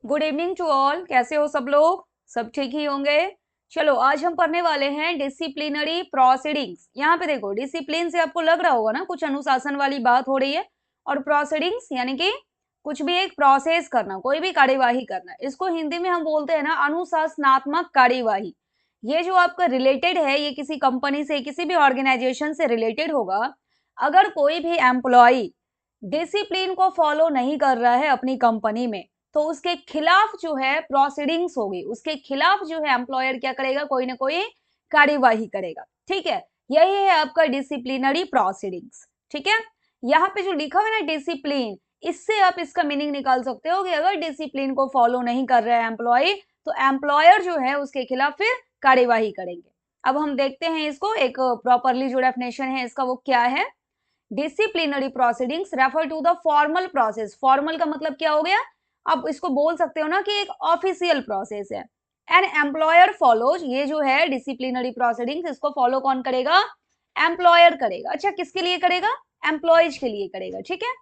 Good evening to all. कैसे हो सब लोग? सब ठीक ही होंगे। चलो आज हम पढ़ने वाले हैं डिसिप्लिनरी प्रोसीडिंग्स। यहाँ पे देखो, डिसिप्लिन से आपको लग रहा होगा ना कुछ अनुशासन वाली बात हो रही है, और प्रोसीडिंग्स यानी कि कुछ भी एक प्रोसेस करना, कोई भी कार्यवाही करना। इसको हिंदी में हम बोलते हैं ना अनुशासनात्मक कार्यवाही। ये जो आपका रिलेटेड है, ये किसी कंपनी से, किसी भी ऑर्गेनाइजेशन से रिलेटेड होगा। अगर कोई भी एम्प्लॉय डिसिप्लिन को फॉलो नहीं कर रहा है अपनी कंपनी में, तो उसके खिलाफ जो है प्रोसीडिंग्स होगी। उसके खिलाफ जो है एम्प्लॉयर क्या करेगा, कोई ना कोई कार्यवाही करेगा। ठीक है, यही है आपका डिसिप्लिनरी प्रोसीडिंग्स। ठीक है, यहाँ पे जो लिखा हुआ है ना डिसिप्लिन, इससे आप इसका मीनिंग निकाल सकते हो कि अगर डिसिप्लिन को फॉलो नहीं कर रहा है एम्प्लॉय, तो एम्प्लॉयर जो है उसके खिलाफ फिर कार्यवाही करेंगे। अब हम देखते हैं इसको, एक प्रॉपरली जो डेफिनेशन है इसका वो क्या है। Disciplinary proceedings refer to the formal process. Formal का मतलब क्या हो गया, आप इसको बोल सकते हो ना कि एक ऑफिशियल प्रोसेस है। एन एम्प्लॉयर फॉलोज, ये जो है डिसिप्लिनरी प्रोसीडिंग्स, इसको फॉलो कौन करेगा? एम्प्लॉयर करेगा। अच्छा, किसके लिए करेगा? एम्प्लॉयज के लिए करेगा। ठीक है,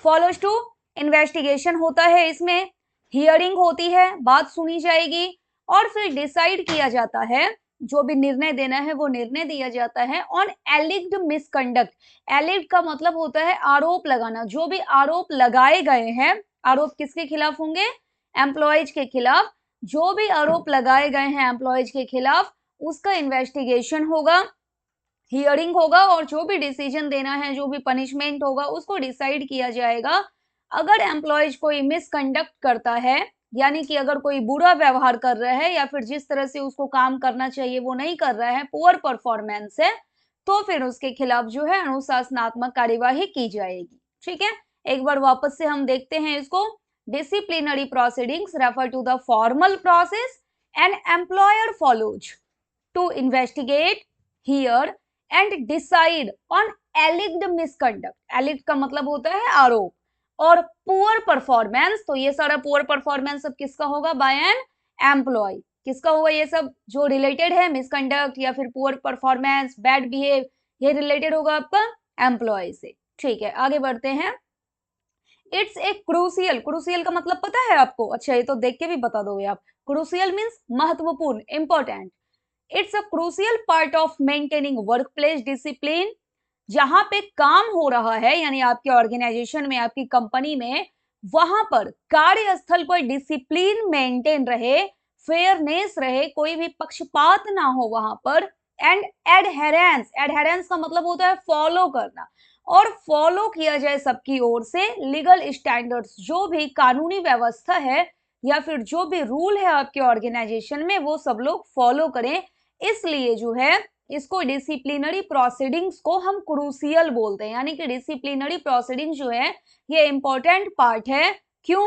फॉलोज टू इन्वेस्टिगेशन होता है इसमें, हियरिंग होती है, बात सुनी जाएगी, और फिर डिसाइड किया जाता है, जो भी निर्णय देना है वो निर्णय दिया जाता है ऑन एलिग्ड मिसकंडक्ट। एलिग्ड का मतलब होता है आरोप लगाना। जो भी आरोप लगाए गए हैं, आरोप किसके खिलाफ होंगे? एम्प्लॉयज के खिलाफ। जो भी आरोप लगाए गए हैं एम्प्लॉयज के खिलाफ, उसका इन्वेस्टिगेशन होगा, हियरिंग होगा, और जो भी डिसीजन देना है, जो भी पनिशमेंट होगा, उसको डिसाइड किया जाएगा। अगर एम्प्लॉयज कोई मिसकंडक्ट करता है, यानी कि अगर कोई बुरा व्यवहार कर रहा है या फिर जिस तरह से उसको काम करना चाहिए वो नहीं कर रहा है, पुअर परफॉर्मेंस है, तो फिर उसके खिलाफ जो है अनुशासनात्मक कार्यवाही की जाएगी। ठीक है, एक बार वापस से हम देखते हैं इसको। Disciplinary proceedings refer to the formal process an employer follows to investigate, hear and decide on alleged misconduct. Alleged का मतलब होता है आरोप, और पुअर परफॉर्मेंस, तो ये सारा पुअर परफॉर्मेंस सब किसका होगा? By an employee. किसका होगा? ये सब जो रिलेटेड है मिसकंडक्ट या फिर पुअर परफॉर्मेंस, बैड बिहेव, ये रिलेटेड होगा आपका एम्प्लॉय से। ठीक है, आगे बढ़ते हैं। इट्स ए क्रूसियल, क्रूसियल का मतलब पता है आपको? अच्छा, ये तो देख के भी बता दोगे आप। क्रूसियल मीन्स महत्वपूर्ण, important. It's a crucial part of maintaining workplace discipline. जहां पे काम हो रहा है, यानी आपके ऑर्गेनाइजेशन में, आपकी कंपनी में, वहां पर कार्यस्थल पर डिसिप्लिन मेंटेन रहे, फेयरनेस रहे, कोई भी पक्षपात ना हो वहां पर। एंड एडहेरेंस, एडहेरेंस का मतलब होता है फॉलो करना, और फॉलो किया जाए सबकी ओर से लीगल स्टैंडर्ड्स। जो भी कानूनी व्यवस्था है या फिर जो भी रूल है आपके ऑर्गेनाइजेशन में, वो सब लोग फॉलो करें। इसलिए जो है इसको डिसिप्लिनरी प्रोसीडिंग्स को हम क्रूसियल बोलते हैं, यानी कि डिसिप्लिनरी प्रोसीडिंग जो है ये इंपॉर्टेंट पार्ट है। क्यों?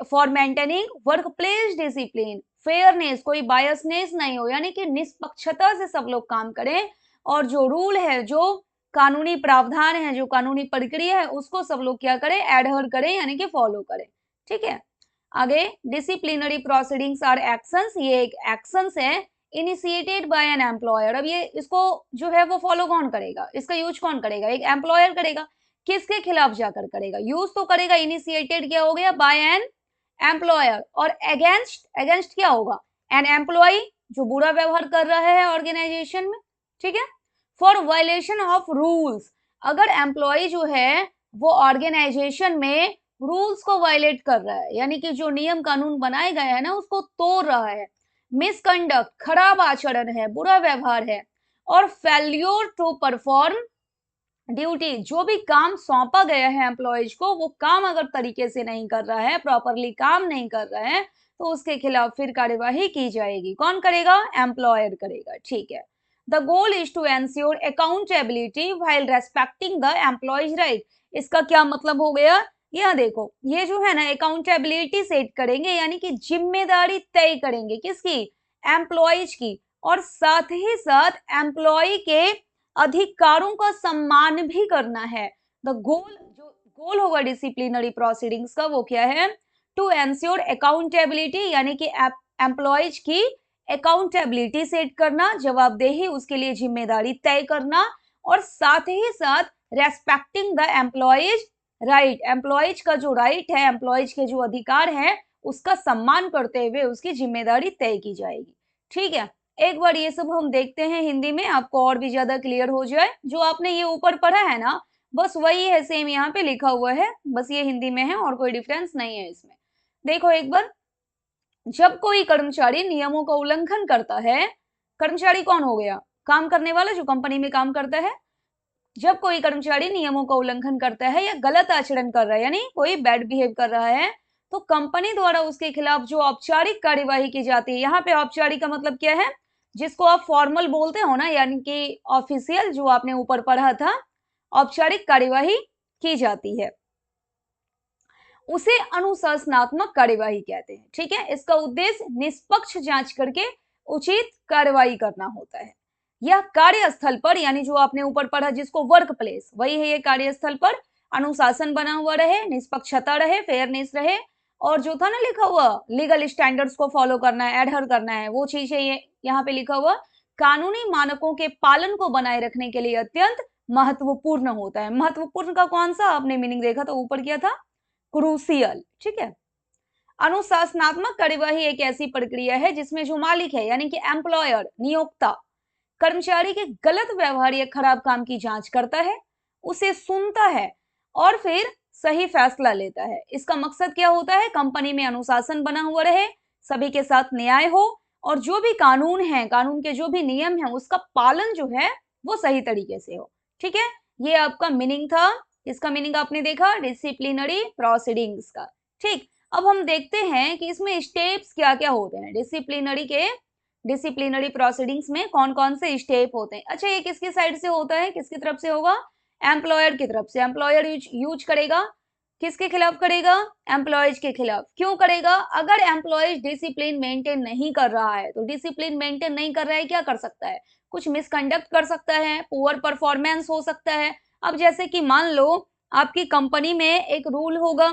For maintaining work place discipline, fairness, कोई बायसनेस नहीं हो, यानी कि निष्पक्षता से सब लोग काम करें, और जो रूल है, जो कानूनी प्रावधान है, जो कानूनी प्रक्रिया है, उसको सब लोग क्या करें? एडहर करें, यानी कि फॉलो करें। ठीक है, आगे डिसिप्लिनरी प्रोसीडिंग्स आर एक्शंस, ये एक एक्शंस है इनिशिएटेड बाय एन एम्प्लॉयर। अब ये इसको जो है वो फॉलो कौन करेगा? इसका यूज कौन करेगा? एक एम्प्लॉयर करेगा। किसके खिलाफ जाकर करेगा? यूज तो करेगा, इनिशिएटेड क्या हो गया? By an employer. और अगेंस्ट, अगेंस्ट क्या होगा? एन एम्प्लॉय, जो बुरा व्यवहार कर रहा है ऑर्गेनाइजेशन में। ठीक है, फॉर वायलेशन ऑफ रूल्स, अगर एम्प्लॉय जो है वो ऑर्गेनाइजेशन में रूल्स को वायलेट कर रहा है, यानी कि जो नियम कानून बनाए गए हैं ना उसको तोड़ रहा है, मिसकंडक्ट, खराब आचरण है, बुरा व्यवहार है, और फेल्योर टू परफॉर्म ड्यूटी, जो भी काम सौंपा गया है एम्प्लॉयज को, वो काम अगर तरीके से नहीं कर रहा है, प्रॉपरली काम नहीं कर रहा है, तो उसके खिलाफ फिर कार्यवाही की जाएगी। कौन करेगा? एम्प्लॉयर करेगा। ठीक है, the goal is to ensure accountability while respecting the employee's right. इसका क्या मतलब हो गया? यह देखो, ये जो है ना अकाउंटेबिलिटी सेट करेंगे, यानी कि जिम्मेदारी तय करेंगे, किसकी? एम्प्लॉयज की, और साथ ही साथ एम्प्लॉय के अधिकारों का सम्मान भी करना है। द गोल, जो गोल होगा डिसिप्लिनरी प्रोसीडिंग्स का, वो क्या है? टू एंश्योर अकाउंटेबिलिटी, यानी कि एम्प्लॉयज की अकाउंटेबिलिटी सेट करना, जवाबदेही, उसके लिए जिम्मेदारी तय करना, और साथ ही साथ respecting the employee's right, employees का जो राइट है, एम्प्लॉयज के जो अधिकार है, उसका सम्मान करते हुए उसकी जिम्मेदारी तय की जाएगी। ठीक है, एक बार ये सब हम देखते हैं हिंदी में, आपको और भी ज्यादा क्लियर हो जाए। जो आपने ये ऊपर पढ़ा है ना, बस वही है, सेम यहाँ पे लिखा हुआ है, बस ये हिंदी में है और कोई डिफरेंस नहीं है इसमें। देखो एक बार, जब कोई कर्मचारी नियमों का उल्लंघन करता है, कर्मचारी कौन हो गया? काम करने वाला जो कंपनी में काम करता है। जब कोई कर्मचारी नियमों का उल्लंघन करता है या गलत आचरण कर रहा है, यानी कोई बैड बिहेव कर रहा है, तो कंपनी द्वारा उसके खिलाफ जो औपचारिक कार्यवाही की जाती है, यहाँ पे औपचारिक का मतलब क्या है? जिसको आप फॉर्मल बोलते हो ना, यानी कि ऑफिशियल, जो आपने ऊपर पढ़ा था, औपचारिक कार्यवाही की जाती है, उसे अनुशासनात्मक कार्यवाही कहते हैं। ठीक है, इसका उद्देश्य निष्पक्ष जांच करके उचित कार्यवाही करना होता है। यह कार्यस्थल पर, यानी जो आपने ऊपर पढ़ा जिसको वर्क प्लेस, वही है ये, कार्यस्थल पर अनुशासन बना हुआ रहे, निष्पक्षता रहे, फेयरनेस रहे, और जो था ना लिखा हुआ लीगल स्टैंडर्ड्स को फॉलो करना है, एडहर करना है, वो चीज है ये यहाँ पे लिखा हुआ। कानूनी मानकों के पालन को बनाए रखने के लिए अत्यंत महत्वपूर्ण होता है। महत्वपूर्ण का कौन सा आपने मीनिंग देखा तो ऊपर क्या था? क्रूसियल। ठीक है, अनुशासनात्मक कार्यवाही एक ऐसी प्रक्रिया है जिसमें जो मालिक है, यानी कि एम्प्लॉयर, नियोक्ता, कर्मचारी के गलत व्यवहार या खराब काम की जांच करता है, उसे सुनता है और फिर सही फैसला लेता है। इसका मकसद क्या होता है? कंपनी में अनुशासन बना हुआ रहे, सभी के साथ न्याय हो, और जो भी कानून है, कानून के जो भी नियम है, उसका पालन जो है वो सही तरीके से हो। ठीक है, ये आपका मीनिंग था। इसका मीनिंग आपने देखा, डिसिप्लिनरी प्रोसीडिंग्स का। ठीक, अब हम देखते हैं कि इसमें स्टेप्स क्या क्या होते हैं। डिसिप्लिनरी प्रोसीडिंग्स में कौन कौन से स्टेप होते हैं। अच्छा, ये किसकी साइड से होता है, किसकी तरफ से होगा? एम्प्लॉयर की तरफ से। एम्प्लॉयर यूज करेगा, किसके खिलाफ करेगा? एम्प्लॉयज के खिलाफ। क्यों करेगा? अगर एम्प्लॉयज डिसिप्लिन मेंटेन नहीं कर रहा है, तो डिसिप्लिन मेंटेन नहीं कर रहा है, क्या कर सकता है? कुछ मिसकंडक्ट कर सकता है, पुअर परफॉर्मेंस हो सकता है। अब जैसे कि मान लो आपकी कंपनी में एक रूल होगा,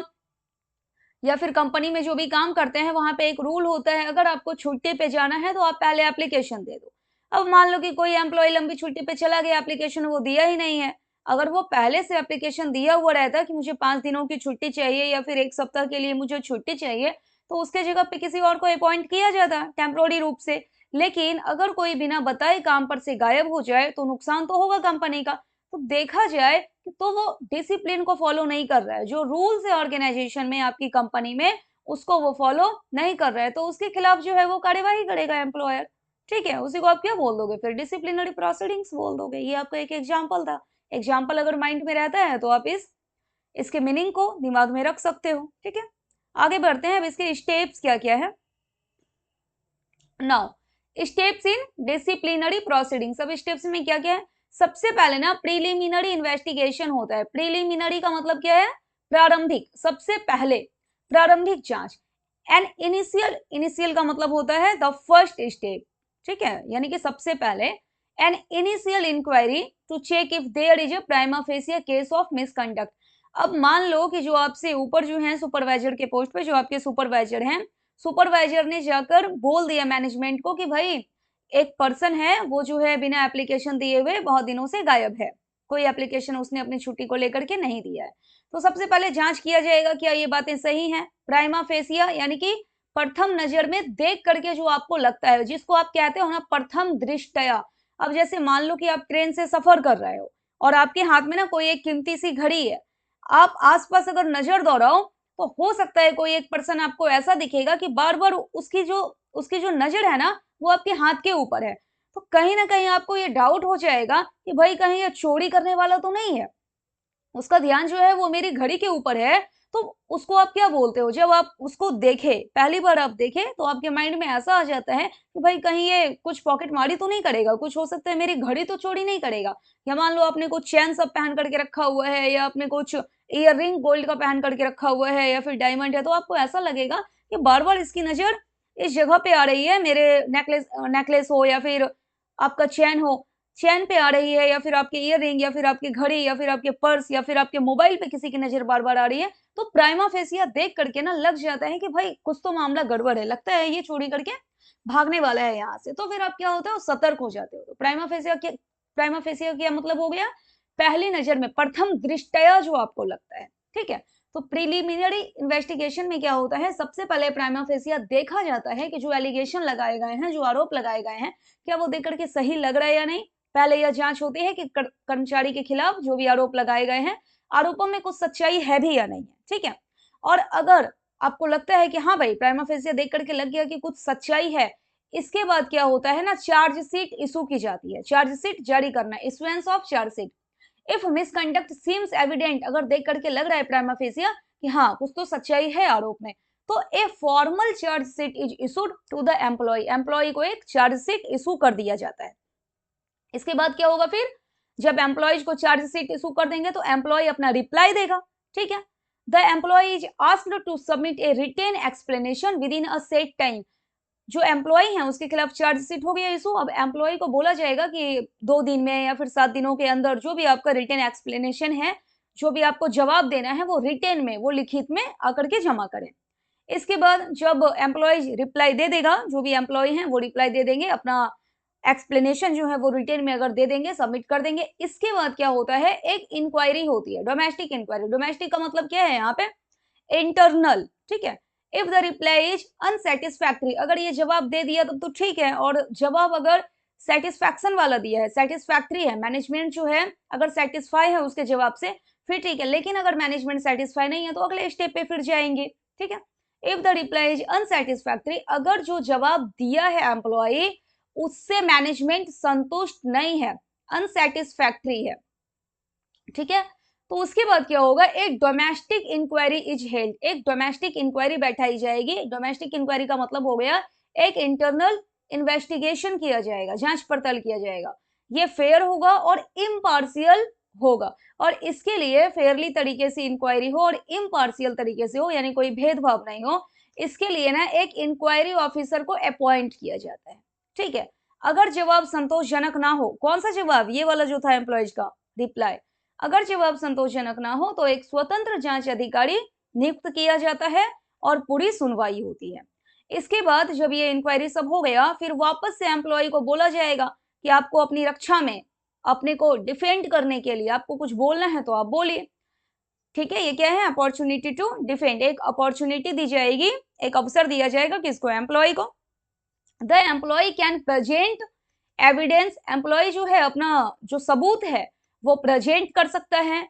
या फिर कंपनी में जो भी काम करते हैं वहां पे एक रूल होता है, अगर आपको छुट्टी पे जाना है तो आप पहले एप्लीकेशन दे दो। अब मान लो कि कोई एम्प्लॉय लंबी छुट्टी पे चला गया, एप्लीकेशन वो दिया ही नहीं है। अगर वो पहले से एप्लीकेशन दिया हुआ रहता कि मुझे 5 दिनों की छुट्टी चाहिए या फिर 1 सप्ताह के लिए मुझे छुट्टी चाहिए, तो उसके जगह पे किसी और को अपॉइंट किया जाता टेम्पोररी रूप से। लेकिन अगर कोई बिना बताए काम पर से गायब हो जाए तो नुकसान तो होगा कंपनी का। तो देखा जाए तो वो डिसिप्लिन को फॉलो नहीं कर रहा है, जो रूल्स है ऑर्गेनाइजेशन में आपकी कंपनी में, उसको वो फॉलो नहीं कर रहा है, तो उसके खिलाफ जो है वो कार्यवाही करेगा एम्प्लॉयर। ठीक है, उसी को आप क्या बोल दोगे फिर? डिसिप्लिनरी प्रोसीडिंग्स बोल दोगे। ये आपका एक एग्जाम्पल था। एग्जाम्पल अगर माइंड में रहता है तो आप इसके मीनिंग को दिमाग में रख सकते हो। ठीक है, आगे बढ़ते हैं। अब इसके स्टेप्स क्या क्या है। Now, steps in disciplinary proceedings. अब स्टेप्स में क्या क्या है? सबसे पहले ना प्रीलिमिनरी इन्वेस्टिगेशन होता है। प्रीलिमिनरी का मतलब क्या है? प्रारंभिक, सबसे पहले प्रारंभिक जांच। एंड इनिशियल का मतलब होता है द फर्स्ट स्टेप। ठीक है, यानी कि सबसे पहले an initial inquiry to check if there is a prima facie case of misconduct. अब मान लो कि जो आपसे ऊपर जो है सुपरवाइजर के पोस्ट पे, जो आपके सुपरवाइजर हैं, सुपरवाइजर ने जाकर बोल दिया मैनेजमेंट को कि भाई एक पर्सन है, वो जो है बिना एप्लीकेशन दिए हुए बहुत दिनों से गायब है, कोई एप्लीकेशन उसने अपनी छुट्टी को लेकर के नहीं दिया है। तो सबसे पहले जांच किया जाएगा क्या ये बातें सही हैं। प्राइमा फेसिया यानी कि प्रथम नजर में देख करके जो आपको लगता है, जिसको आप कहते हो ना प्रथम दृष्टया। अब जैसे मान लो कि आप ट्रेन से सफर कर रहे हो और आपके हाथ में ना कोई एक कीमती सी घड़ी है, आप आसपास अगर नजर दौड़ाओ तो हो सकता है कोई एक पर्सन आपको ऐसा दिखेगा कि बार बार उसकी जो नजर है ना वो आपके हाथ के ऊपर है। तो कहीं ना कहीं आपको ये डाउट हो जाएगा कि भाई कहीं ये चोरी करने वाला तो नहीं है, उसका ध्यान जो है वो मेरी घड़ी के ऊपर है। तो उसको आप क्या बोलते हो? जब आप उसको देखे, पहली बार आप देखे, तो आपके माइंड में ऐसा आ जाता है कि भाई कहीं ये कुछ पॉकेट मारी तो नहीं करेगा, कुछ हो सकता है मेरी घड़ी तो चोरी नहीं करेगा। या मान लो आपने कुछ चेन सब पहन करके रखा हुआ है, या आपने कुछ ईयर रिंग गोल्ड का पहन करके रखा हुआ है, या फिर डायमंड है, तो आपको ऐसा लगेगा कि बार बार इसकी नजर इस जगह पे आ रही है, मेरे नेकलेस हो या फिर आपका चैन हो, चैन पे आ रही है, या फिर आपके ईयर रिंग, या फिर आपकी घड़ी, या फिर आपके पर्स, या फिर आपके मोबाइल पे किसी की नजर बार बार आ रही है, तो प्राइमा फेसिया देख करके ना लग जाता है कि भाई कुछ तो मामला गड़बड़ है, लगता है ये चोरी करके भागने वाला है यहाँ से। तो फिर आप क्या होता है, सतर्क हो जाते हो। तो प्राइमा फेसिया क्या मतलब हो गया? पहली नजर में, प्रथम दृष्टया जो आपको लगता है। ठीक है, तो प्रीलिमिनरी इन्वेस्टिगेशन में क्या होता है, सबसे पहले प्राइमा फेसिया देखा जाता है कि जो एलिगेशन लगाए गए हैं, जो आरोप लगाए गए हैं, क्या वो देख करके सही लग रहा है या नहीं। पहले यह जांच होती है कि कर्मचारी के खिलाफ जो भी आरोप लगाए गए हैं, आरोपों में कुछ सच्चाई है भी या नहीं है, ठीक है। और अगर आपको लगता है कि हाँ भाई प्राइमा फेसिया देख करके लग गया कि कुछ सच्चाई है, इसके बाद क्या होता है ना, चार्जशीट इशू की जाती है। चार्जशीट जारी करना, issuance of chargesheet. If misconduct seems evident, अगर देख करके लग रहा है प्राइमा फेसिया कि हाँ कुछ तो सच्चाई है आरोप में, तो a formal chargesheet is issued to the employee, employee को एक चार्जशीट इशू कर दिया जाता है। इसके बाद क्या होगा, फिर जब एम्प्लॉयज को चार्जशीट इशू कर देंगे तो एम्प्लॉय अपना रिप्लाई देगा, ठीक है। The employee is asked to submit a written explanation within a set time. जो एम्प्लॉय है उसके खिलाफ चार्जशीट हो गया इशू, अब एम्प्लॉय को बोला जाएगा कि 2 दिन में या फिर 7 दिनों के अंदर जो भी आपका रिटेन एक्सप्लेनेशन है, जो भी आपको जवाब देना है, वो रिटेन में, वो लिखित में आकर के जमा करें। इसके बाद जब एम्प्लॉय रिप्लाई दे देगा, जो भी एम्प्लॉय हैं वो रिप्लाई दे देंगे, अपना एक्सप्लेनेशन जो है वो रिटेन में अगर दे देंगे, सबमिट कर देंगे। इसके बाद क्या होता है, एक इंक्वायरी होती है, डोमेस्टिक इंक्वायरी। डोमेस्टिक का मतलब क्या है यहाँ पे, इंटरनल, ठीक है। If the reply is unsatisfactory, अगर ये जवाब दे दिया तब तो ठीक है, और जवाब अगर सेटिस्फैक्शन वाला दिया है, सेटिस्फैक्ट्री है, मैनेजमेंट जो है अगर सेटिस्फाई है उसके जवाब से, फिर ठीक है। लेकिन अगर मैनेजमेंट सेटिस्फाई नहीं है तो अगले स्टेप पे फिर जाएंगे, ठीक है। If the reply is unsatisfactory, अगर जो जवाब दिया है एम्प्लॉय उससे मैनेजमेंट संतुष्ट नहीं है, अनसेटिस्फैक्ट्री है, ठीक है, तो उसके बाद क्या होगा, एक डोमेस्टिक इंक्वायरी इज हेल्ड, एक डोमेस्टिक इंक्वायरी बैठाई जाएगी। डोमेस्टिक इंक्वायरी का मतलब हो गया एक इंटरनल इन्वेस्टिगेशन किया जाएगा, जांच पड़ताल किया जाएगा। ये फेयर होगा और इम्पार्शियल होगा, और इसके लिए फेयरली तरीके से इंक्वायरी हो और इम्पार्शियल तरीके से हो, यानी कोई भेदभाव नहीं हो, इसके लिए ना एक इंक्वायरी ऑफिसर को अपॉइंट किया जाता है, ठीक है। अगर जवाब संतोषजनक ना हो, कौन सा जवाब, ये वाला जो था एम्प्लॉयज का रिप्लाई, अगर जवाब संतोषजनक ना हो तो एक स्वतंत्र जांच अधिकारी नियुक्त किया जाता है और पूरी सुनवाई होती है। इसके बाद जब ये इंक्वायरी सब हो गया, फिर वापस से एम्प्लॉय को बोला जाएगा कि आपको अपनी रक्षा में, अपने को डिफेंड करने के लिए आपको कुछ बोलना है तो आप बोलिए, ठीक है। ये क्या है, अपॉर्चुनिटी टू डिफेंड, एक अपॉर्चुनिटी दी जाएगी, एक अवसर दिया जाएगा किसको, एम्प्लॉय को। The employee can present evidence, employee जो है अपना जो सबूत है वो प्रेजेंट कर सकता है।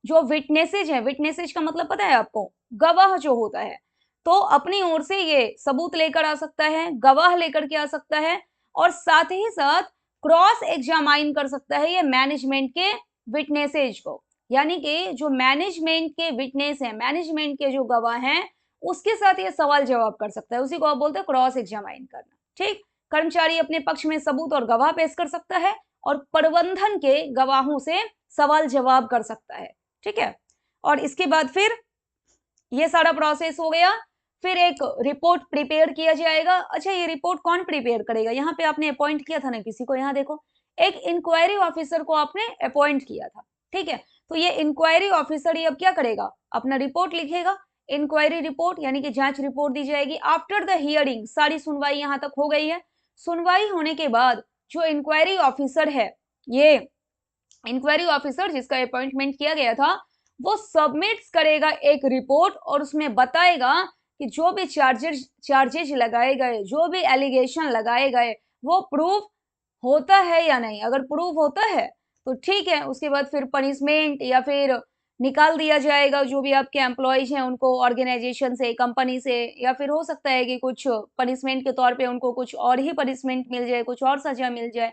जो विटनेसेज है, विटनेसेज का मतलब पता है आपको, गवाह जो होता है, तो अपनी ओर से ये सबूत लेकर आ सकता है, गवाह लेकर के आ सकता है, और साथ ही साथ क्रॉस एग्जामाइन कर सकता है ये मैनेजमेंट के विटनेसेज को, यानी कि जो मैनेजमेंट के विटनेस है, मैनेजमेंट के जो गवाह हैं, उसके साथ ये सवाल जवाब कर सकता है, उसी को आप बोलते हैं क्रॉस एग्जामाइन करना, ठीक। कर्मचारी अपने पक्ष में सबूत और गवाह पेश कर सकता है और प्रबंधन के गवाहों से सवाल जवाब कर सकता है, ठीक है। और इसके बाद फिर ये सारा प्रोसेस हो गया, फिर एक रिपोर्ट प्रिपेयर किया जाएगा। अच्छा, ये रिपोर्ट कौन प्रिपेयर करेगा, यहाँ पे आपने अपॉइंट किया था ना किसी को, यहाँ देखो एक इंक्वायरी ऑफिसर को आपने अपॉइंट किया था, ठीक है। तो ये इंक्वायरी ऑफिसर ये अब क्या करेगा, अपना रिपोर्ट लिखेगा, इंक्वायरी रिपोर्ट यानी कि जांच रिपोर्ट दी जाएगी। आफ्टर द हियरिंग, सारी सुनवाई यहाँ तक हो गई है। सुनवाई होने के बाद जो इंक्वायरी ऑफिसर है, ये इंक्वायरी ऑफिसर जिसका अपॉइंटमेंट किया गया था, वो सबमिट्स करेगा एक रिपोर्ट और उसमें बताएगा कि जो भी चार्जेज लगाए गए, जो भी एलिगेशन लगाए गए, वो प्रूफ होता है या नहीं। अगर प्रूफ होता है तो ठीक है, उसके बाद फिर पनिशमेंट या फिर निकाल दिया जाएगा जो भी आपके एम्प्लॉयज हैं उनको ऑर्गेनाइजेशन से, कंपनी से, या फिर हो सकता है कि कुछ पनिशमेंट के तौर पे उनको कुछ और ही पनिशमेंट मिल जाए, कुछ और सजा मिल जाए।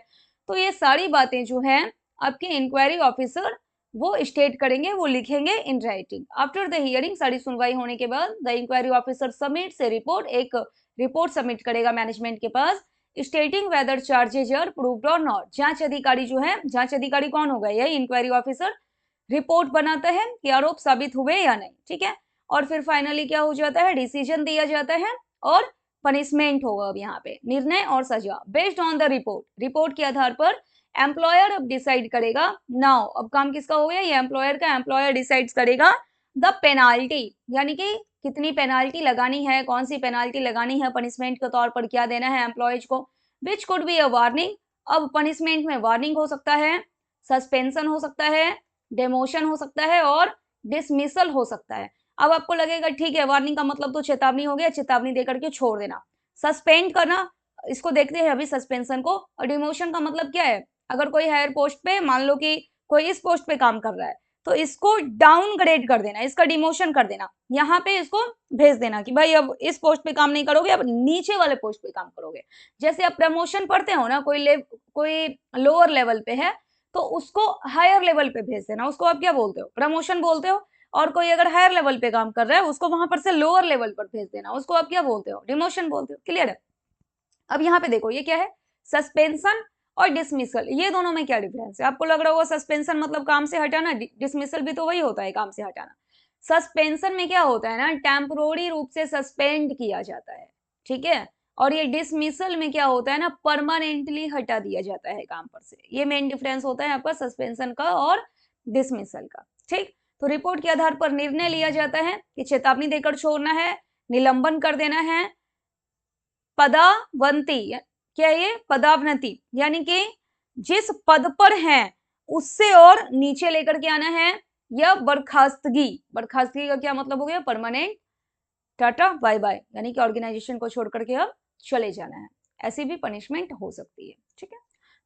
तो ये सारी बातें जो हैं आपके इंक्वायरी ऑफिसर वो स्टेट करेंगे, वो लिखेंगे in writing. After the hearing, सारी सुनवाई होने के बाद the inquiry officer submits a report, एक रिपोर्ट सबमिट करेगा मैनेजमेंट के पास, stating whether charges are proved और नॉट। जांच अधिकारी जो है, जांच अधिकारी कौन होगा, यही इंक्वायरी ऑफिसर रिपोर्ट बनाता है कि आरोप साबित हुए या नहीं, ठीक है। और फिर फाइनली क्या हो जाता है, डिसीजन दिया जाता है और पनिशमेंट होगा अब यहाँ पे, निर्णय और सजा based on the report. Report के आधार पर एम्प्लॉयर अब डिसाइड करेगा। नाउ अब काम किसका हो गया, ये एम्प्लॉयर का। एम्प्लॉयर डिसाइड करेगा द पेनाल्टी, यानी कि कितनी पेनाल्टी लगानी है, कौन सी पेनाल्टी लगानी है, पनिशमेंट के तौर पर क्या देना है एम्प्लॉयज को, which could be a warning. अब पनिशमेंट में वार्निंग हो सकता है, सस्पेंशन हो सकता है, डेमोशन हो सकता है और डिसमिसल हो सकता है। अब आपको लगेगा ठीक है, वार्निंग का मतलब तो चेतावनी हो गया, चेतावनी देकर के छोड़ देना। सस्पेंड करना, इसको देखते हैं अभी सस्पेंशन को। और डिमोशन का मतलब क्या है, अगर कोई हायर पोस्ट पे, मान लो कि कोई इस पोस्ट पे काम कर रहा है, तो इसको डाउनग्रेड कर देना, इसका डिमोशन कर देना, यहाँ पे इसको भेज देना कि भाई अब इस पोस्ट पे काम नहीं करोगे, अब नीचे वाले पोस्ट पे काम करोगे। जैसे आप प्रमोशन पढ़ते हो ना, कोई लोअर लेवल पे है तो उसको हायर लेवल पे भेज देना, उसको आप क्या बोलते हो, प्रमोशन बोलते हो। और कोई अगर हायर लेवल पे काम कर रहा है, उसको वहां पर से लोअर लेवल पर भेज देना, उसको आप क्या बोलते हो, डिमोशन बोलते हो। क्लियर है? अब यहाँ पे देखो ये क्या है, सस्पेंशन और डिसमिसल, ये दोनों में क्या डिफरेंस है? आपको लग रहा होगा सस्पेंशन मतलब काम से हटाना, डिसमिसल भी तो वही होता है, काम से हटाना। सस्पेंशन में क्या होता है ना, टेम्पोररी रूप से सस्पेंड किया जाता है, ठीक है। और ये डिसमिसल में क्या होता है ना, परमानेंटली हटा दिया जाता है काम पर से। ये मेन डिफरेंस होता है आपका सस्पेंशन का और डिसमिसल का, ठीक। तो रिपोर्ट के आधार पर निर्णय लिया जाता है कि चेतावनी देकर छोड़ना है, निलंबन कर देना है, पदावंती, क्या ये पदावनति, यानी कि जिस पद पर हैं उससे और नीचे लेकर के आना है, या बर्खास्तगी। बर्खास्तगी का क्या मतलब हो गया, परमानेंट टाटा बाय बाय, यानी कि ऑर्गेनाइजेशन को छोड़ करके अब चले जाना है। ऐसी भी पनिशमेंट हो सकती है, ठीक है।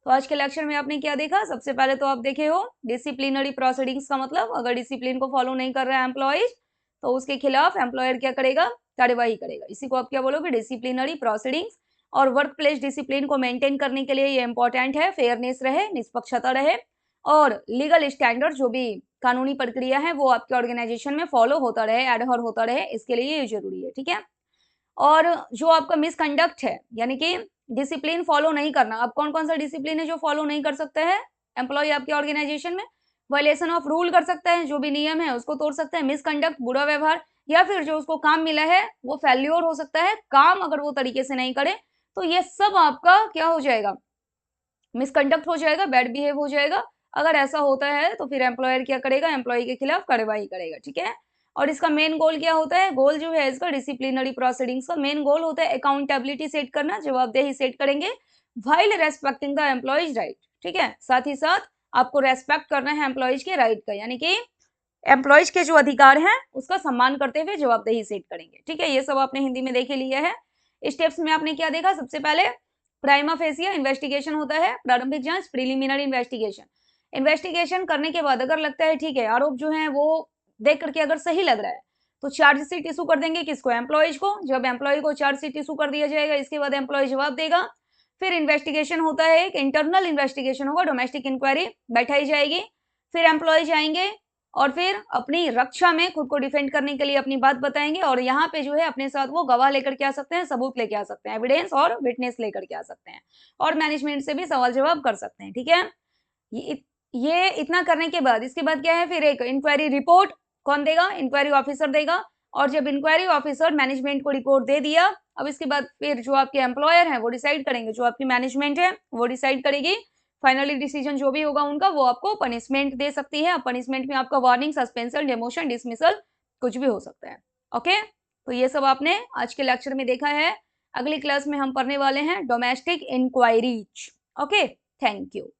तो आज के लेक्चर में आपने क्या देखा, सबसे पहले तो आप देखे हो डिसिप्लिनरी प्रोसीडिंग्स का मतलब, अगर डिसिप्लिन को फॉलो नहीं कर रहा है एम्प्लॉइज तो उसके खिलाफ एम्प्लॉयर क्या करेगा, कार्यवाही करेगा। इसी को आप क्या बोलोगे, डिसिप्लिनरी प्रोसीडिंग्स। और वर्क प्लेस डिसिप्लिन को मेंटेन करने के लिए ये इंपॉर्टेंट है, फेयरनेस रहे, निष्पक्षता रहे, और लीगल स्टैंडर्ड जो भी कानूनी प्रक्रिया है वो आपके ऑर्गेनाइजेशन में फॉलो होता रहे, एडहर होता रहे, इसके लिए ये जरूरी है, ठीक है। और जो आपका मिसकंडक्ट है, यानी कि डिसिप्लिन फॉलो नहीं करना, अब कौन कौन सा डिसिप्लिन है जो फॉलो नहीं कर सकते हैं एम्प्लॉय आपके ऑर्गेनाइजेशन में, वायलेशन ऑफ रूल कर सकता है, जो भी नियम है उसको तोड़ सकता है, मिसकंडक्ट बुरा व्यवहार, या फिर जो उसको काम मिला है वो फेल्योर हो सकता है, काम अगर वो तरीके से नहीं करे तो ये सब आपका क्या हो जाएगा, मिसकंडक्ट हो जाएगा, बैड बिहेव हो जाएगा। अगर ऐसा होता है तो फिर एम्प्लॉयर क्या करेगा, एम्प्लॉय के खिलाफ कार्यवाही करेगा, ठीक है। और इसका मेन गोल क्या होता है, गोल जो है इसका डिसिप्लिनरी प्रोसीडिंग्स का मेन गोल होता है अकाउंटेबिलिटी सेट करना, जवाबदेही सेट करेंगे while respecting the employee's right, ठीक है। साथ ही साथ आपको रेस्पेक्ट करना है एम्प्लॉयज के राइट का, यानी कि एम्प्लॉयज के जो अधिकार हैं उसका सम्मान करते हुए जवाबदेही सेट करेंगे, ठीक है। ये सब आपने हिंदी में देख लिया है। स्टेप्स में आपने क्या देखा, सबसे पहले प्राइमा फेसिया इन्वेस्टिगेशन होता है, प्रारंभिक जांच, प्रीलिमिनरी इन्वेस्टिगेशन। इन्वेस्टिगेशन करने के बाद अगर लगता है ठीक है, आरोप जो है वो देख करके अगर सही लग रहा है तो चार्जशीट इशू कर देंगे, किसको, एम्प्लॉयज को। जब एम्प्लॉय को चार्जशीट इशू कर दिया जाएगा, इसके बाद एम्प्लॉय जवाब देगा। फिर इन्वेस्टिगेशन होता है, एक इंटरनल इन्वेस्टिगेशन होगा, डोमेस्टिक इंक्वायरी बैठाई जाएगी। फिर एम्प्लॉय जाएंगे और फिर अपनी रक्षा में खुद को डिफेंड करने के लिए अपनी बात बताएंगे, और यहाँ पे जो है अपने साथ वो गवाह लेकर के आ सकते हैं, सबूत लेके आ सकते हैं, एविडेंस और विटनेस लेकर के आ सकते हैं, और मैनेजमेंट से भी सवाल जवाब कर सकते हैं, ठीक है। ये इतना करने के बाद इसके बाद क्या है, फिर एक इंक्वायरी रिपोर्ट कौन देगा, इंक्वायरी ऑफिसर देगा। और जब इंक्वायरी ऑफिसर मैनेजमेंट को रिपोर्ट दे दिया, अब इसके बाद फिर जो आपके एम्प्लॉयर हैं वो डिसाइड करेंगे, जो आपकी मैनेजमेंट है वो डिसाइड करेगी। फाइनली डिसीजन जो भी होगा उनका, वो आपको पनिशमेंट दे सकती है। पनिशमेंट में आपका वार्निंग, सस्पेंशन, डिमोशन, डिसमिसल कुछ भी हो सकता है, ओके। तो ये सब आपने आज के लेक्चर में देखा है। अगली क्लास में हम पढ़ने वाले हैं domestic inquiries, okay. Thank you.